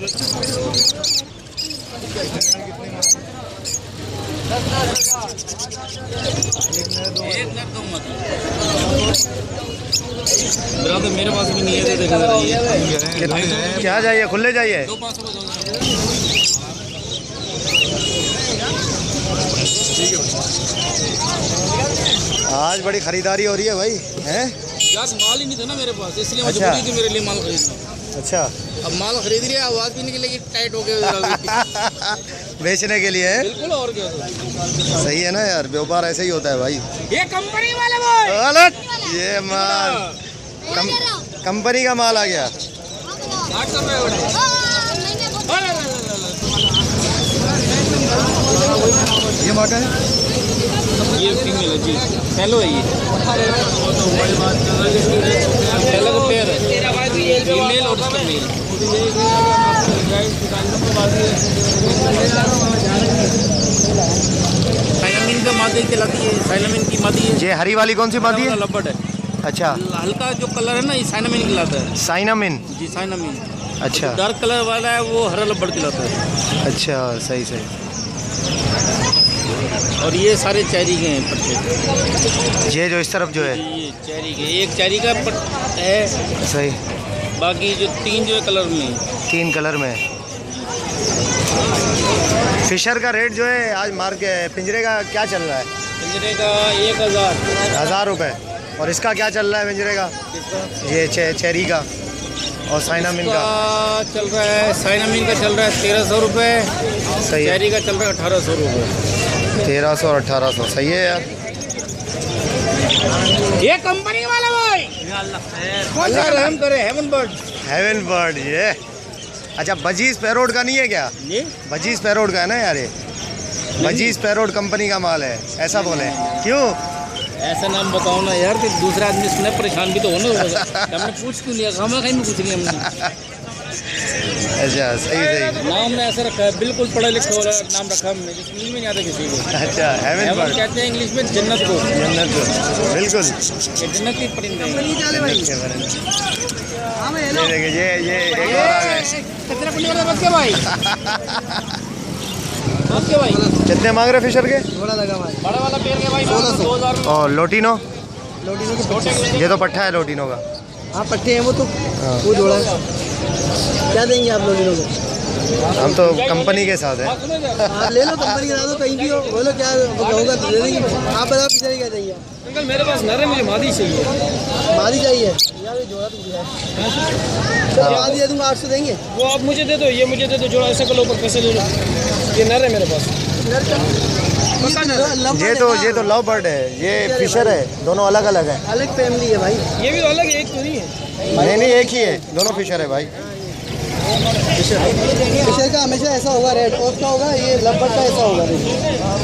तो मेरे पास भी नहीं है, देखा क्या चाहिए? खुले चाहिए? आज बड़ी खरीदारी हो रही है भाई, हैं? यार माल ही नहीं था ना मेरे पास, इसलिए मुझे बोली कि मेरे लिए माल खरीदना। अच्छा, अब माल खरीद लिया, आवाज भी निकलेगी कि टाइट हो गया बेचने के लिए है? बिल्कुल, और क्या। सही है ना यार, व्यापार ऐसे ही होता है भाई। ये कंपनी वाले भाई, ये माल कंपनी का माल आ गया। 800 रुपये। ये मोटा है, ये फीमेल है जी, हेलो है ये पहला का पेयर है, फीमेल और उसका मेल। साइनामिन का मादी कहलाती है, साइनामिन की मादी है। ये हरी वाली कौन सी मादी है? लब्बड़ है। अच्छा, हल्का जो कलर है ना, ये साइनामिन कहलाता है। साइनामिन? जी, साइनामिन। अच्छा, डार्क कलर वाला है वो हरा लब्बड़ कहलाता है। अच्छा, सही सही। और ये सारे चेरी के हैं पट्टे। ये जो इस तरफ जो है, ये चेरी के, एक चेरी का पट है, सही। बाकी जो 3 जो है कलर में, 3 कलर में। फिशर का रेट जो है आज मार्केट पिंजरे का क्या चल रहा है? पिंजरे का 1000 रुपये। और इसका क्या चल रहा है पिंजरे का? ये चेरी का और साइनामिन का चल रहा है। साइनामिन का चल रहा है 1300 रुपये, सही है। चेरी का चल रहा है 1800 रुपये। 1300 और 1800, सही है यार। ये कंपनी वाला भाई, अल्लाह रहम करे। हेवन बर्ड, हेवन बर्ड, ये अच्छा बजीज पैरोड का नहीं है क्या? ये बजीज पैरोड का है ना यार, ये बजीज पैरोड कंपनी का माल है, ऐसा बोले क्यों? ऐसा नाम बताओ ना यार कि दूसरा आदमी सुने, परेशान भी तो होना होगा। हमने पूछ क्यों लिया, हम कहीं में पूछ लिया हमने। अच्छा, सही सही। नाम ने ऐसा रखा है, बिल्कुल पढ़े लिखे वाला नाम रखा हमने, जिसमें समझ में नहीं आता किसी को। अच्छा, हेवन बर्ड कहते हैं इंग्लिश में जन्नत को। जन्नत को, बिल्कुल। ये जन्नत की परिंदे हैं। ये देखिए, ये एक और आ गए। कितने पन्नी वाला बच गया भाई? बच गया भाई। कितने मांग रहे फिशर के? थोड़ा लगा भाई, बड़ा वाला पेड़ के भाई 2000 में। और लोटिनो? लोटिनो के छोटे, ये तो पट्टा है लोटिनो का। हाँ पट्टे हैं वो तो, वो जोड़ा है। क्या देंगे आप लोग इन्होंने? हम तो कंपनी के साथ हैं। आप ले लो, कंपनी के साथ हो, कहीं भी हो, बोलो क्या होगा तो दे देंगे। आप बताओ पिछले क्या चाहिए? अंकल मेरे पास नर है, मुझे मादी चाहिए। मादी चाहिए यार, ये जोड़ा तो दिया है। तो मादी दे दूँगा, 800 देंगे। वो आप मुझे दे दो, ये मुझे दे दो जोड़ा, ऐसा करो ऊपर पैसे ले लो। ये नर है मेरे पास। ये तो लव बर्ड है, ये फिशर है, दोनों अलग अलग है। अलग फैमिली है भाई। ये भी तो अलग है, एक तो नहीं है। नहीं, एक ही है, दोनों फिशर है भाई। फिशर का हमेशा ऐसा होगा, रेड और का होगा, ये लब्बड़ का ऐसा होगा,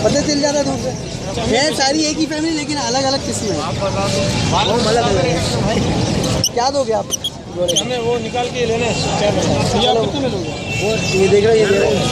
पता चल जाता है दूर से। है सारी एक ही फैमिली, लेकिन अलग अलग किस्म है, अलग अलग है। क्या दोगे आप? हमें वो निकाल के लेना है। कितने में दोगे? वो ये देख रहे हो, ये दे रहे हैं।